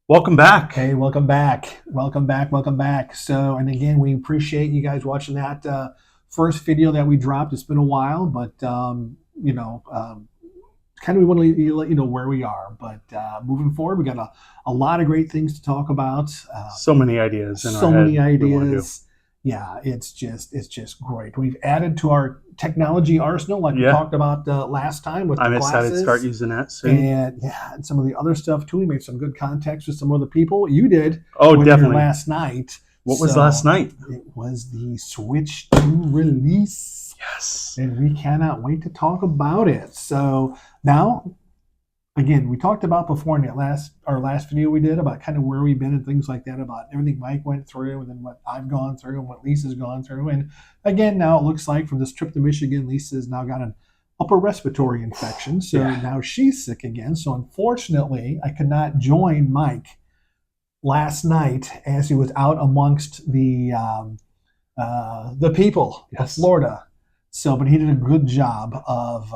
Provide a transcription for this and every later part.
Welcome back. Hey, welcome back. Welcome back. Welcome back. So, and again, we appreciate you guys watching that first video that we dropped. It's been a while, but kind of we want to let you know where we are. But moving forward, we got a lot of great things to talk about. So many ideas in our So many head we want to do. ideas. Yeah, it's just great. We've added to our technology arsenal, like we Yeah, talked about last time with the I'm excited to start glasses. using that soon. And yeah, and some of the other stuff too. We made some good contacts with some other people. You did Oh, with your definitely. last night. What was last So night? it was the Switch 2 release, Yes. and we cannot wait to talk about it. So now, again, we talked about before in that our last video we did about kind of where we've been and things like that, about everything Mike went through and then what I've gone through and what Lisa's gone through. And again, now it looks like from this trip to Michigan, Lisa's now got an upper respiratory infection. So Yeah. now she's sick again. So unfortunately, I could not join Mike last night as he was out amongst the people of Yes. Florida. So, but he did a good job of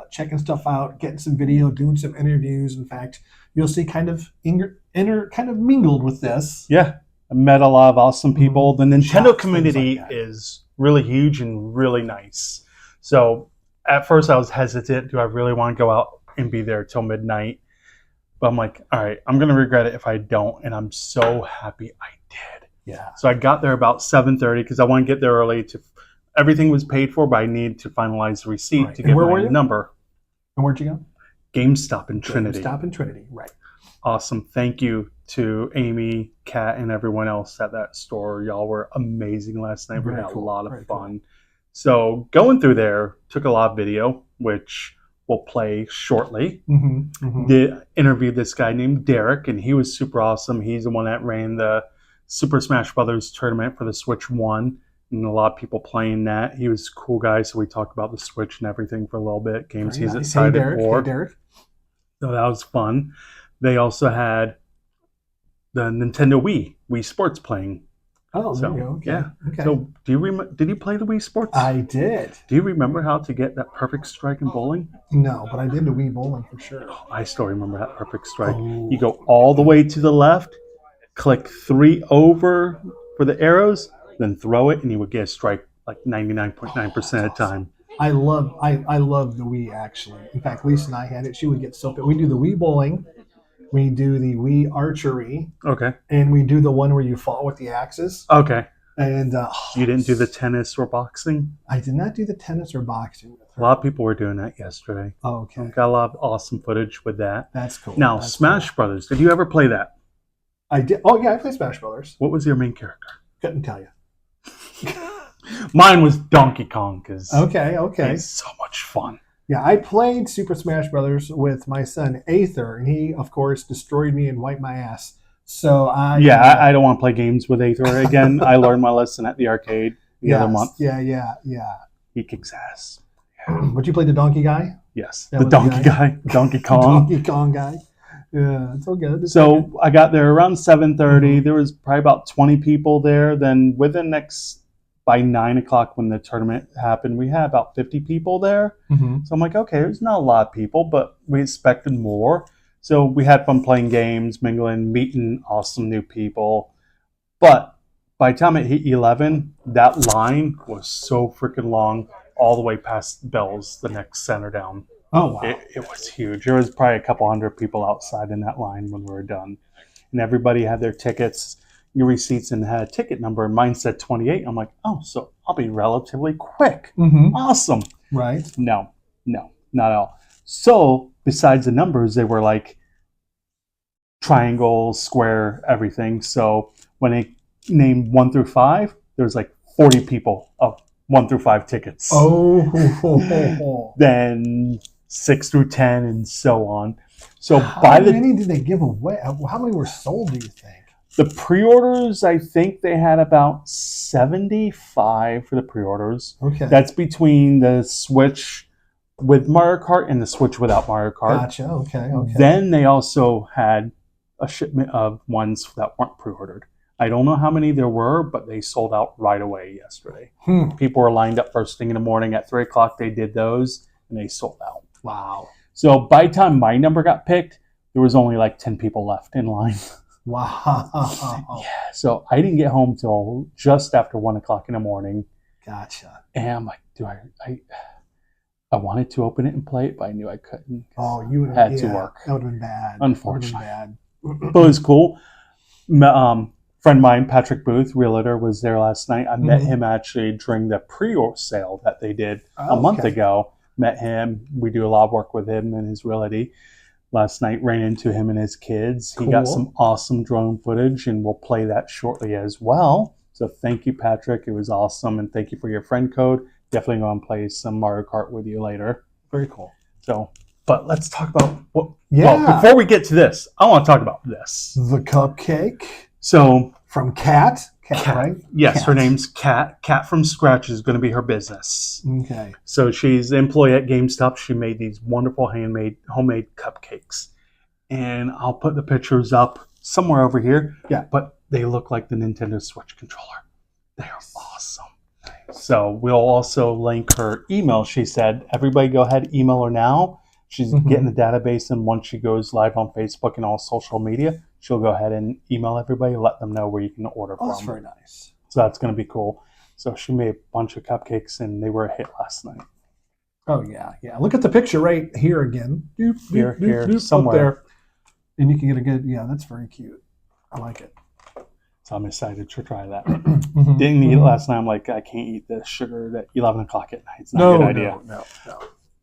checking stuff out, getting some video, doing some interviews. In fact, you'll see kind of kind of mingled with this. Yeah. I met a lot of awesome people. The Nintendo Shots, things community like that. is really huge and really nice. So at first I was hesitant. Do I really want to go out and be there till midnight? But I'm like, all right, I'm going to regret it if I don't. And I'm so happy I did. Yeah. So I got there about 7:30 because I want to get there early. Everything was paid for, but I need to finalize the receipt Right. to And get where my were you? number. And where'd you go? GameStop in Trinity. GameStop in Trinity. Right. Awesome. Thank you to Amy, Kat, and everyone else at that store. Y'all were amazing last night. We Very had cool. a lot of Very fun. cool. So going through there, took a lot of video, which we'll play shortly. Did interview this guy named Derek, and he was super awesome. He's the one that ran the Super Smash Brothers tournament for the Switch 1, and a lot of people playing that. He was a cool guy, so we talked about the Switch and everything for a little bit, games Very he's nice. excited Hey, Derek. for. Hey, Derek. So that was fun. They also had the Nintendo Wii Sports playing. Oh, there So you go. Okay. yeah. Okay. So did you play the Wii Sports? I did. Do you remember how to get that perfect strike in bowling? No, but I did the Wii bowling for sure. I still remember that perfect strike. Oh. You go all the way to the left, click 3 over for the arrows, then throw it, and you would get a strike like 99.9% of the time. I love the Wii actually. In fact, Lisa and I had it. She would get so we do the Wii bowling, we do the Wii archery, Okay. and we do the one where you fall with the axes. Okay. And You didn't do the tennis or boxing? I did not do the tennis or boxing with her. A lot of people were doing that yesterday. Oh, okay. Got a lot of awesome footage with that. That's cool. Now, That's Smash cool. Brothers. Did you ever play that? I did. Oh yeah, I played Smash Brothers. What was your main character? Couldn't tell you. Mine was Donkey Kong because Okay. it's so much fun. Yeah, I played Super Smash Brothers with my son Aether, and he, of course, destroyed me and wiped my ass. So I I don't want to play games with Aether again. I learned my lesson at the arcade the other month. Yeah. He kicks ass. But you played the donkey guy? Yes, That the was the donkey guy? guy, Donkey Kong. Donkey Kong guy. Yeah, it's all good. So I got there around 7:30. There was probably about 20 people there. Then by 9 o'clock when the tournament happened, we had about 50 people there. So I'm like, okay, there's not a lot of people, but we expected more. So we had fun playing games, mingling, meeting awesome new people. But by the time it hit 11, that line was so freaking long, all the way past Bell's, the next center down. Oh wow. It was huge. There was probably a couple hundred people outside in that line when we were done. And everybody had their tickets, your receipts, and had a ticket number. And mine said 28. I'm like, oh, so I'll be relatively quick. Awesome. Right. No, not at all. So besides the numbers, they were like triangle, square, everything. So when they named 1 through 5, there was like 40 people of 1 through 5 tickets. Oh. Then 6 through 10 and so on. So How many did they give away? How many were sold, do you think? The pre-orders, I think they had about 75 for the pre-orders. Okay. That's between the Switch with Mario Kart and the Switch without Mario Kart. Gotcha. Okay. Then they also had a shipment of ones that weren't pre-ordered. I don't know how many there were, but they sold out right away yesterday. People were lined up first thing in the morning at 3 o'clock. They did those, and they sold out. Wow. So by the time my number got picked, there was only like 10 people left in line. Wow. Yeah, so I didn't get home till just after 1 o'clock in the morning. Gotcha. And I'm like, I wanted to open it and play it, but I knew I couldn't. Oh, you would have had to work. That would have been bad. Unfortunately. Bad. But it was cool. Friend of mine, Patrick Booth, realtor, was there last night. I met him actually during the pre-order sale that they did a month ago. Met him. We do a lot of work with him and his realty. Last night, ran into him and his kids. He got some awesome drone footage, and we'll play that shortly as well. So thank you, Patrick. It was awesome, and thank you for your friend code. Definitely going to play some Mario Kart with you later. Very cool. So, but let's talk about what. Yeah. Well, before we get to this, I want to talk about this. The cupcake. So from Kat, right? Yes, her name's Kat. Kat from Scratch is going to be her business. Okay. So she's an employee at GameStop. She made these wonderful homemade cupcakes, and I'll put the pictures up somewhere over here. Yeah. But they look like the Nintendo Switch controller. They are awesome. So we'll also link her email. She said, everybody go ahead, email her now. She's getting the database, and once she goes live on Facebook and all social media, she'll go ahead and email everybody, let them know where you can order from. That's very nice. So that's going to be cool. So she made a bunch of cupcakes, and they were a hit last night. Oh, yeah. Look at the picture right here again. Here, somewhere. Up there. And you can get a good, that's very cute. I like it. So I'm excited to try that. Didn't eat it last night. I'm like, I can't eat this sugar at 11 o'clock at night. It's not a good idea. No.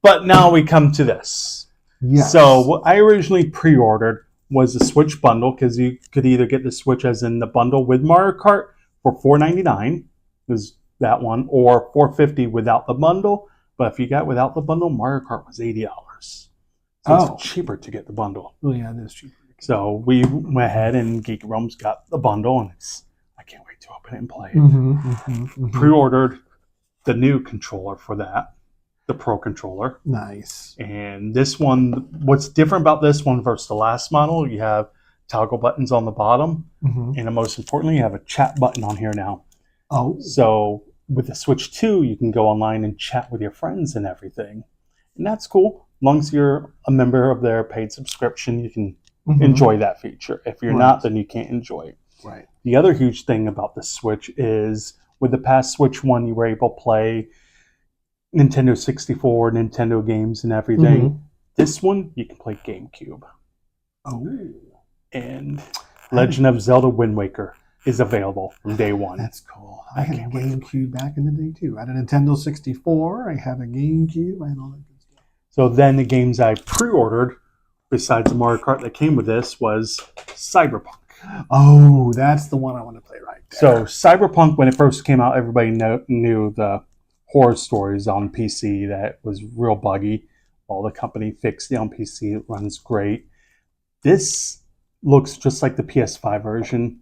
But now we come to this. Yes. So what I originally pre-ordered was the Switch bundle, because you could either get the Switch as in the bundle with Mario Kart for $4.99, is that one, or $4.50 without the bundle. But if you got without the bundle, Mario Kart was $80. So it's cheaper to get the bundle. Oh, yeah, it is cheaper. So we went ahead and Geeky Realms got the bundle, and I can't wait to open it and play it. Pre-ordered the new controller for that, the Pro controller. Nice. And this one, what's different about this one versus the last model, you have toggle buttons on the bottom, and most importantly, you have a chat button on here now. Oh. So with the Switch 2, you can go online and chat with your friends and everything. And that's cool. As long as you're a member of their paid subscription, you can enjoy that feature. If you're not, then you can't enjoy it. Right. The other huge thing about the Switch is with the past Switch 1, you were able to play Nintendo 64, Nintendo games and everything. This one, you can play GameCube. Oh. And Legend of Zelda Wind Waker is available from day one. That's cool. I had a GameCube back in the day, too. I had a Nintendo 64. I had a GameCube. I had all that good stuff. So then the games I pre-ordered, besides the Mario Kart that came with this, was Cyberpunk. Oh, that's the one I want to play right there. So Cyberpunk, when it first came out, everybody knew the horror stories on PC, that was real buggy. Well, the company fixed it on PC. It runs great. This looks just like the PS5 version,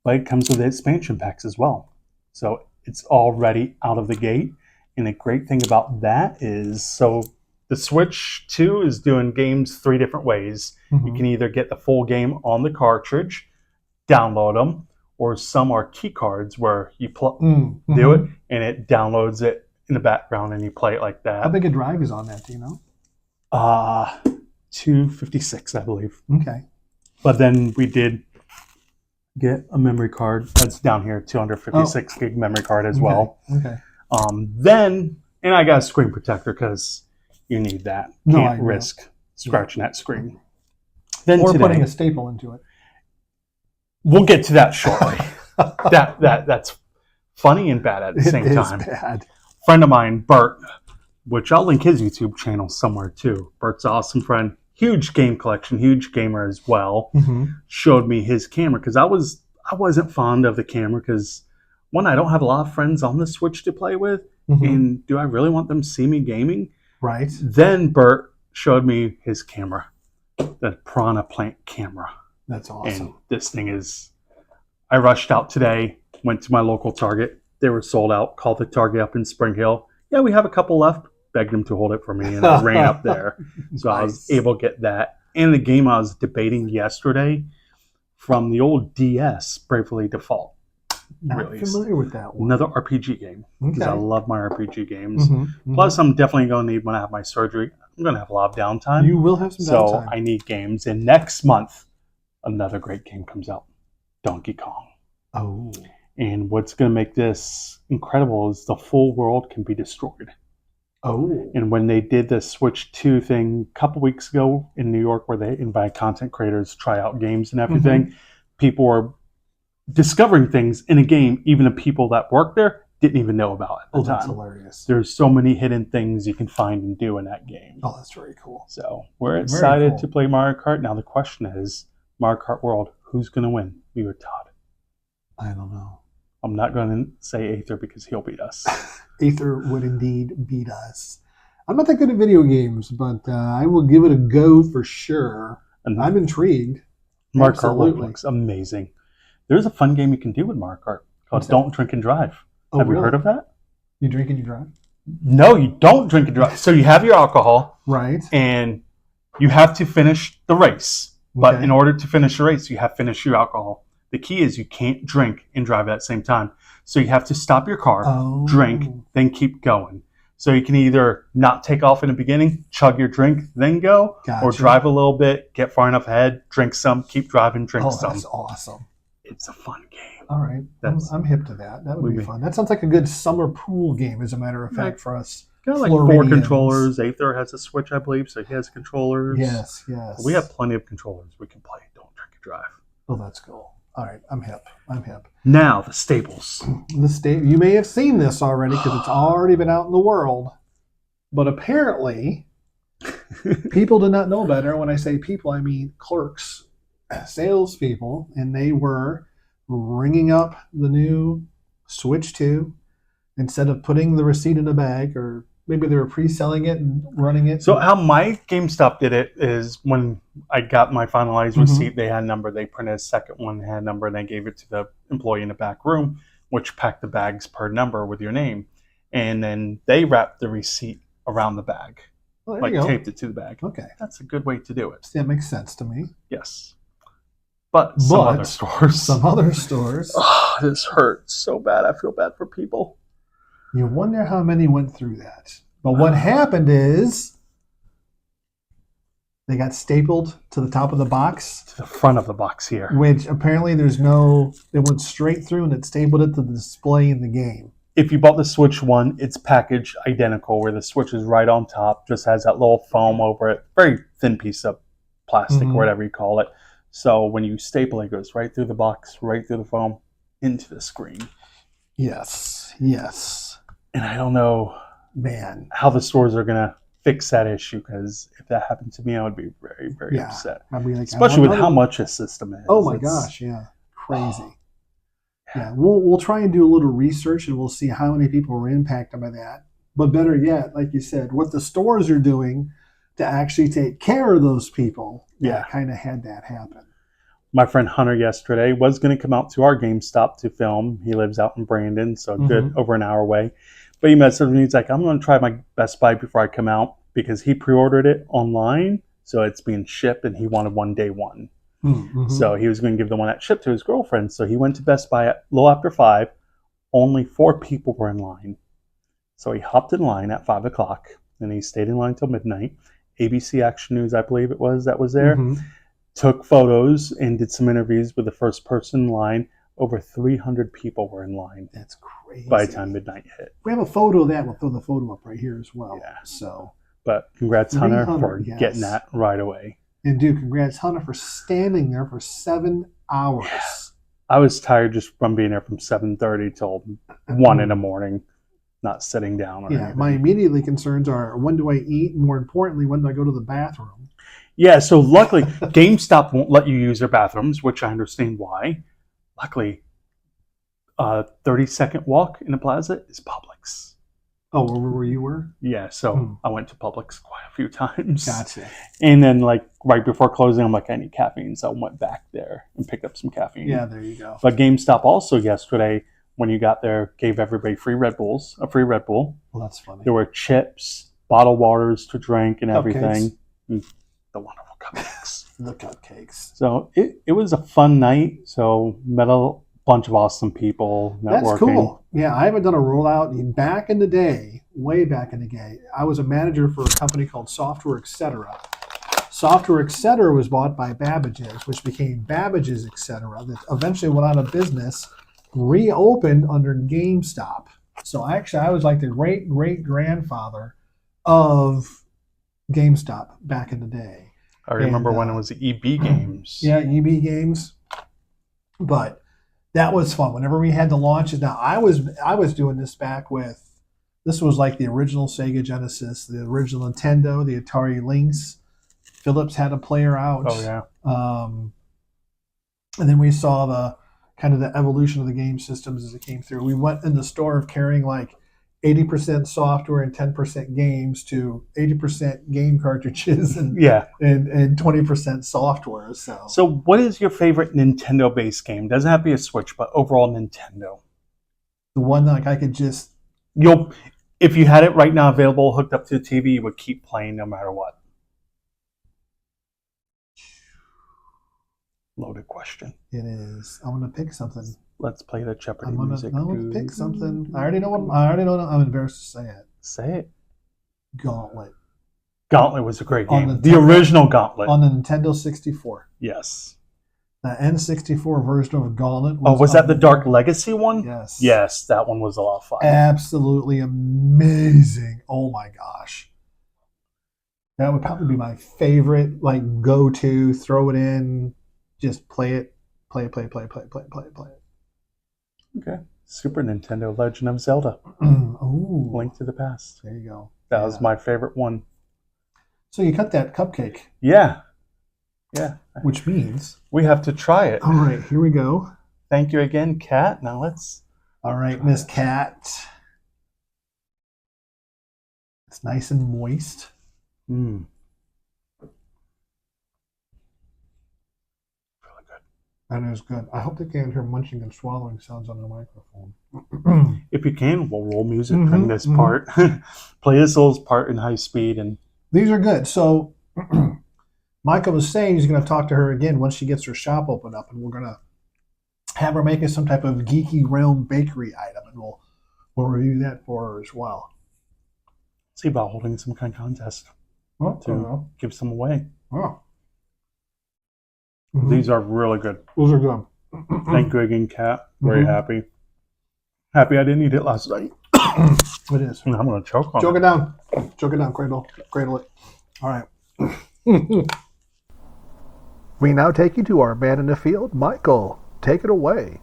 but it comes with the expansion packs as well. So it's already out of the gate. And the great thing about that is, so the Switch 2 is doing games 3 different ways. You can either get the full game on the cartridge, download them, or some are key cards where you do it and it downloads it in the background and you play it like that. How big a drive is on that, do you know? 256, I believe. Okay. But then we did get a memory card that's down here, 256 gig memory card as well. Okay. And I got a screen protector because you need that. Can't risk scratching that screen. Then or putting a staple into it. We'll get to that shortly. That's funny and bad at the same time. Bad. Friend of mine, Bert, which I'll link his YouTube channel somewhere too. Bert's an awesome friend, huge game collection, huge gamer as well. Showed me his camera because I wasn't fond of the camera because one, I don't have a lot of friends on the Switch to play with, and do I really want them to see me gaming? Right. Then Bert showed me his camera, the Piranha Plant camera. That's awesome. And this thing is, I rushed out today, went to my local Target. They were sold out, called the Target up in Spring Hill. Yeah, we have a couple left. Begged them to hold it for me, and I ran up there. So I was able to get that. And the game I was debating yesterday from the old DS, Bravely Default. Not familiar with that one. Another RPG game, because I love my RPG games. Plus, I'm definitely going to need, when I have my surgery, I'm going to have a lot of downtime. You will have some downtime. So I need games. And next month, another great game comes out, Donkey Kong. Oh. And what's going to make this incredible is the full world can be destroyed. Oh. And when they did the Switch 2 thing a couple weeks ago in New York, where they invite content creators to try out games and everything, people were discovering things in a game, even the people that work there didn't even know about at the time. That's hilarious. There's so many hidden things you can find and do in that game. Oh, that's very cool. So we're excited to play Mario Kart. Now the question is, Mario Kart World, who's going to win? Me or Todd? I don't know. I'm not going to say Aether because he'll beat us. Aether would indeed beat us. I'm not that good at video games, but I will give it a go for sure. And I'm intrigued. Mario Kart World looks amazing. There's a fun game you can do with Mario Kart called Don't Drink and Drive. Have you heard of that? You drink and you drive? No, you don't drink and drive. So you have your alcohol. Right. And you have to finish the race. But in order to finish the race, you have to finish your alcohol. The key is you can't drink and drive at the same time. So you have to stop your car, drink, then keep going. So you can either not take off in the beginning, chug your drink, then go, or drive a little bit, get far enough ahead, drink some, keep driving, drink some. That's awesome. It's a fun game. All right. I'm hip to that. That would be fun. That sounds like a good summer pool game, as a matter of fact, for us. Got like 4 controllers. Aether has a Switch, I believe, so he has controllers. Yes. So we have plenty of controllers we can play. Don't drink and drive. Oh, that's cool. All right, I'm hip. Now, the staples. You may have seen this already because it's already been out in the world. But apparently, people did not know better. When I say people, I mean clerks, salespeople, and they were ringing up the new Switch 2 instead of putting the receipt in a bag, or maybe they were pre-selling it and running it. So how my GameStop did it is when I got my finalized receipt, they had a number. They printed a second one, had a number, and they gave it to the employee in the back room, which packed the bags per number with your name. And then they wrapped the receipt around the bag, taped it to the bag. Okay. That's a good way to do it. That makes sense to me. Yes. But some other stores. Some other stores. Oh, this hurts so bad. I feel bad for people. You wonder how many went through that. But what happened is they got stapled to the top of the box. To the front of the box here. Which apparently it went straight through and it stapled it to the display in the game. If you bought the Switch 1, it's packaged identical, where the Switch is right on top, just has that little foam over it. Very thin piece of plastic, or whatever you call it. So when you staple it, it goes right through the box, right through the foam, into the screen. Yes. And I don't know, how the stores are going to fix that issue, because if that happened to me, I would be very, very upset. I'd be like, especially with how much a system is. Oh my gosh, yeah. Crazy. Yeah, we'll try and do a little research and we'll see how many people were impacted by that. But better yet, like you said, what the stores are doing to actually take care of those people that kind of had that happen. My friend Hunter yesterday was going to come out to our GameStop to film. He lives out in Brandon, so good over an hour away. But he messaged me. He's like, I'm going to try my Best Buy before I come out, because he pre-ordered it online, so it's being shipped, and he wanted one day one. So he was going to give the one that shipped to his girlfriend. So he went to Best Buy at a little after 5. Only 4 people were in line. So he hopped in line at 5 o'clock, and he stayed in line until midnight. ABC Action News, I believe it was, that was there. Took photos and did some interviews with the first person in line. Over 300 people were in line. That's crazy. By the time midnight hit. We have a photo of that. We'll throw the photo up right here as well. Yeah. But congrats, Hunter, for getting that right away. And dude, congrats, Hunter, for standing there for 7 hours. Yeah. I was tired just from being there from 7:30 till 1 in the morning, not sitting down. Or anything. My immediately concerns are, when do I eat? And more importantly, when do I go to the bathroom? Yeah, so luckily, GameStop won't let you use their bathrooms, which I understand why. Luckily, 30-second walk in the plaza is Publix. Oh, where you were? Yeah, so I went to Publix quite a few times. Gotcha. And then, right before closing, I'm like, I need caffeine. So I went back there and picked up some caffeine. Yeah, there you go. But GameStop also yesterday, when you got there, gave everybody a free Red Bull. Well, that's funny. There were chips, bottled waters to drink, and everything. And the wonderful cupcakes. The cupcakes. So it was a fun night. So met a bunch of awesome people networking. That's cool. Yeah, I haven't done a rollout. Back in the day, way back in the day, I was a manager for a company called Software Etc. Software Etc. was bought by Babbage's, which became Babbage's Etc. That eventually went out of business, reopened under GameStop. So actually, I was like the great-great-grandfather of GameStop back in the day. I remember when it was EB Games. Yeah, EB Games. But that was fun. Whenever we had to launch it, now I was doing this back with, this was like the original Sega Genesis, the original Nintendo, the Atari Lynx. Philips had a player out. Oh yeah. And then we saw the kind of the evolution of the game systems as it came through. We went in the store of carrying like 80% software and 10% games to 80% game cartridges and 20% software. So what is your favorite Nintendo-based game? Doesn't have to be a Switch, but overall Nintendo. The one like I could just if you had it right now available, hooked up to the TV, you would keep playing no matter what. Loaded question. It is. I'm gonna pick something. Let's play the Jeopardy music. I'm gonna pick something. I already know what. I'm embarrassed to say it. Say it. Gauntlet. Gauntlet was a great game. The original Gauntlet on the Nintendo 64. Yes. The N64 version of Gauntlet. Was that the Dark Legacy one? Yes. Yes, that one was a lot of fun. Absolutely amazing. Oh my gosh. That would probably be my favorite. Like go-to. Throw it in. Just play it. Play it. Okay. Super Nintendo Legend of Zelda. Ooh. Link to the Past. There you go. That was my favorite one. So you cut that cupcake. Yeah. Yeah. Which means we have to try it. All right, here we go. Thank you again, Kat. Now let's. All right, Miss Kat. It's nice and moist. Mmm. That is good. I hope they can't hear munching and swallowing sounds on the microphone. If you can, we'll roll music from this part. Play this little part in high speed. And these are good. So Michael was saying he's going to talk to her again once she gets her shop opened up, and we're going to have her make us some type of Geeky Realm bakery item, and we'll review that for her as well. See about holding some kind of contest to give some away. Oh. These are really good. Those are good. Thank you again, Kat. Very happy. Happy I didn't eat it last night. It is. I'm going to choke on it. Choke it down. Choke it down. Cradle it. All right. We now take you to our man in the field. Michael, take it away.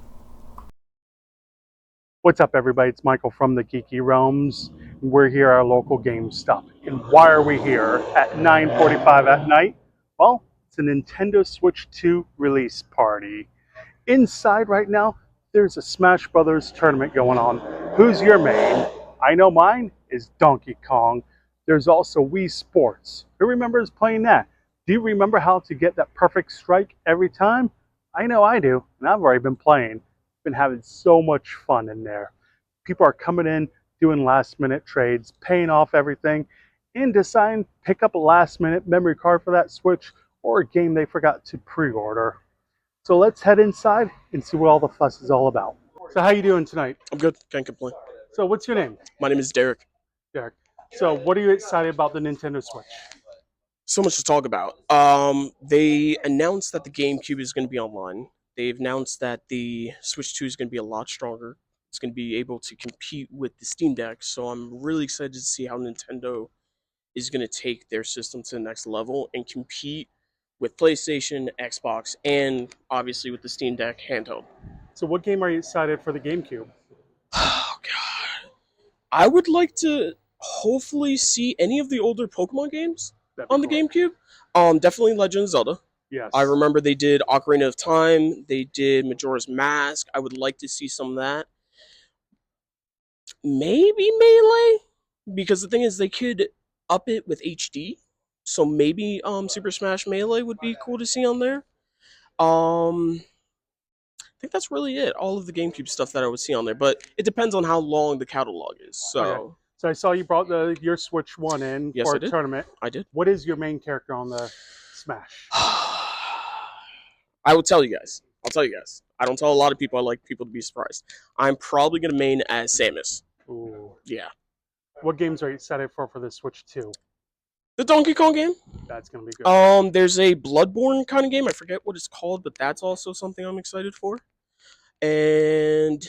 What's up, everybody? It's Michael from the Geeky Realms. We're here at our local GameStop. And why are we here at 9:45 at night? Well, it's a Nintendo Switch 2 release party. Inside right now, there's a Smash Brothers tournament going on. Who's your main? I know mine is Donkey Kong. There's also Wii Sports. Who remembers playing that? Do you remember how to get that perfect strike every time? I know I do, and I've already been playing. Been having so much fun in there. People are coming in, doing last-minute trades, paying off everything, and deciding to pick up a last-minute memory card for that Switch or a game they forgot to pre-order. So let's head inside and see what all the fuss is all about. So how you doing tonight? I'm good. Can't complain. So what's your name? My name is Derek. Derek. So what are you excited about the Nintendo Switch? So much to talk about. They announced that the GameCube is going to be online. They've announced that the Switch 2 is going to be a lot stronger. It's going to be able to compete with the Steam Deck. So I'm really excited to see how Nintendo is going to take their system to the next level and compete with PlayStation, Xbox, and obviously with the Steam Deck handheld. So what game are you excited for the GameCube? Oh, God. I would like to hopefully see any of the older Pokemon games on the GameCube. Definitely Legend of Zelda. Yes. I remember they did Ocarina of Time. They did Majora's Mask. I would like to see some of that. Maybe Melee? Because the thing is, they could up it with HD. So maybe Super Smash Melee would be cool to see on there. I think that's really it. All of the GameCube stuff that I would see on there. But it depends on how long the catalog is. So, okay. So I saw you brought your Switch 1 in for a tournament. I did. What is your main character on the Smash? I will tell you guys. I'll tell you guys. I don't tell a lot of people. I like people to be surprised. I'm probably going to main as Samus. Ooh. Yeah. What games are you excited for the Switch 2? The Donkey Kong game? That's going to be good. There's a Bloodborne kind of game. I forget what it's called, but that's also something I'm excited for. And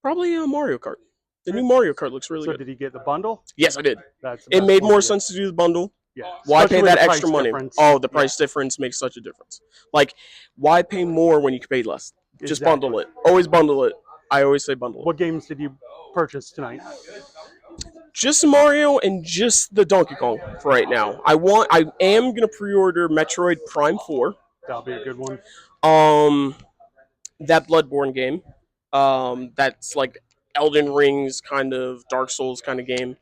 probably Mario Kart. The new Mario Kart looks really So good. did you get the bundle? Yes, I did. That's the It best made one more to get. sense to do the bundle. Yeah. Why Especially pay with that the extra price money? difference. Oh, the price difference makes such a difference. Like, why pay more when you can pay less? Just Exactly. bundle it. Always bundle it. I always say bundle it. What games did you purchase tonight? Just Mario and just the Donkey Kong for right now. I am gonna pre-order Metroid Prime 4. That'll be a good one. That Bloodborne game. That's like Elden Rings kind of Dark Souls kind of game.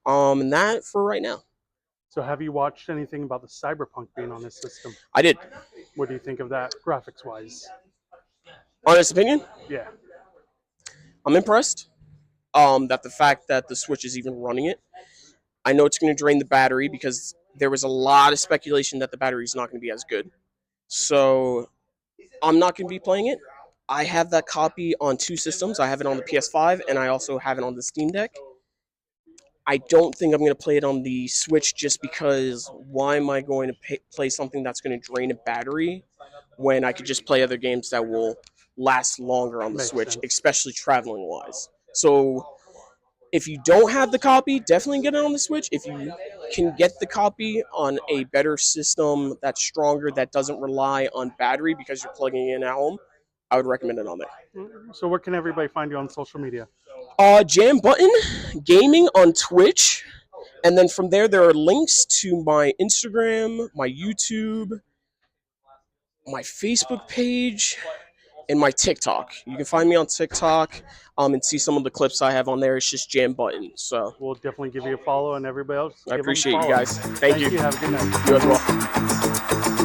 And that for right now. So have you watched anything about the Cyberpunk being on this system? I did. What do you think of that, graphics-wise? Honest opinion, Yeah. I'm impressed. That the fact that the Switch is even running it. I know it's going to drain the battery because there was a lot of speculation that the battery is not going to be as good. So I'm not going to be playing it. I have that copy on two systems. I have it on the PS5 and I also have it on the Steam Deck. I don't think I'm going to play it on the Switch just because why am I going to play something that's going to drain a battery when I could just play other games that will last longer on the Makes Switch, sense. especially traveling wise. So if you don't have the copy, definitely get it on the Switch. If you can get the copy on a better system that's stronger, that doesn't rely on battery because you're plugging it in at home, I would recommend it on there. So where can everybody find you on social media? Jam Button Gaming on Twitch. And then from there are links to my Instagram, my YouTube, my Facebook page, and my TikTok. You can find me on TikTok and see some of the clips I have on there. It's just Jam Button. So We'll definitely give you a follow, and everybody else. I give them a appreciate you follow. guys. Thank you. Have a good night. You as well.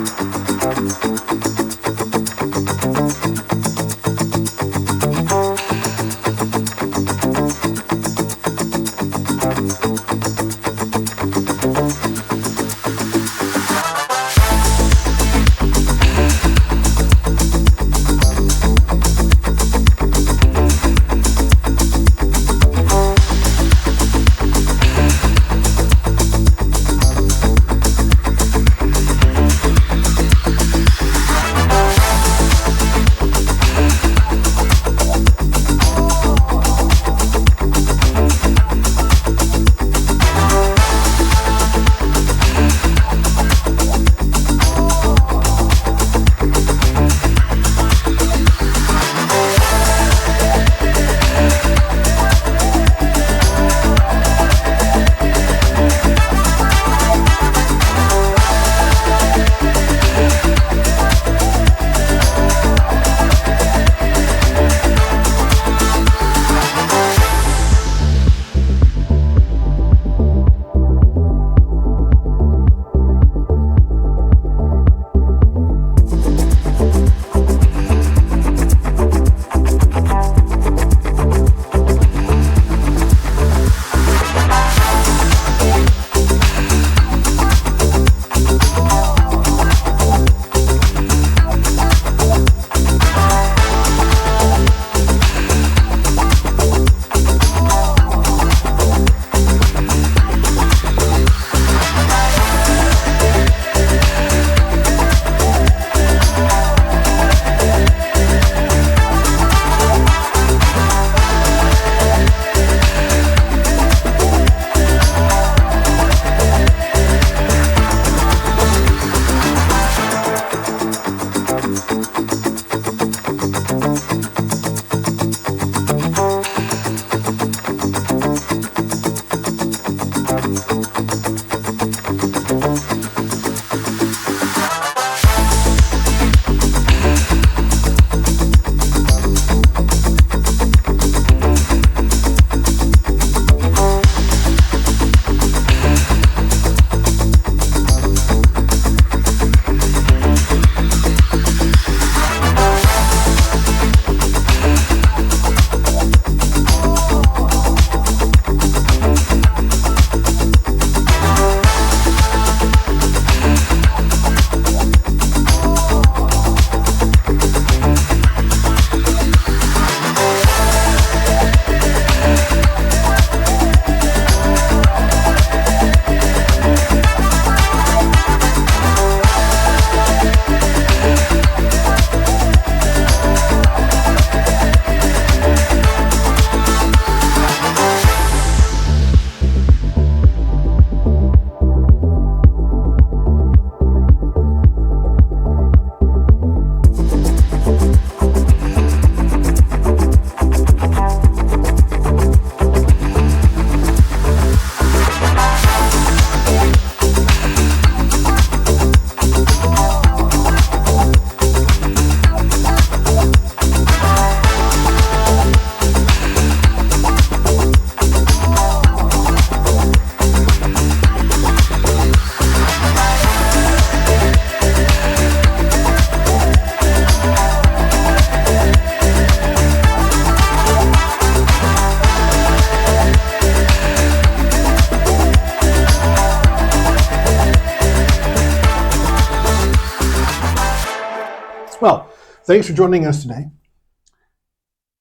Well, thanks for joining us today.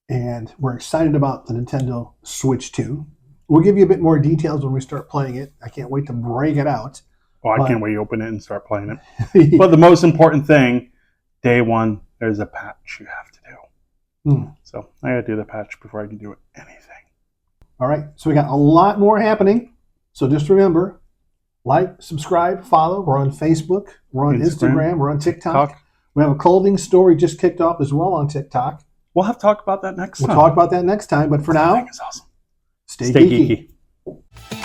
And we're excited about the Nintendo Switch 2. We'll give you a bit more details when we start playing it. I can't wait to break it out. Oh, I can't wait to open it and start playing it. But the most important thing, day one, there's a patch you have to do. So I got to do the patch before I can do anything. All right. So we got a lot more happening. So just remember, like, subscribe, follow. We're on Facebook. We're on Instagram. We're on TikTok. We have a clothing store we just kicked off as well on TikTok. We'll have to talk about that next time. We'll talk about that next time. But for now, It's awesome. Stay geeky.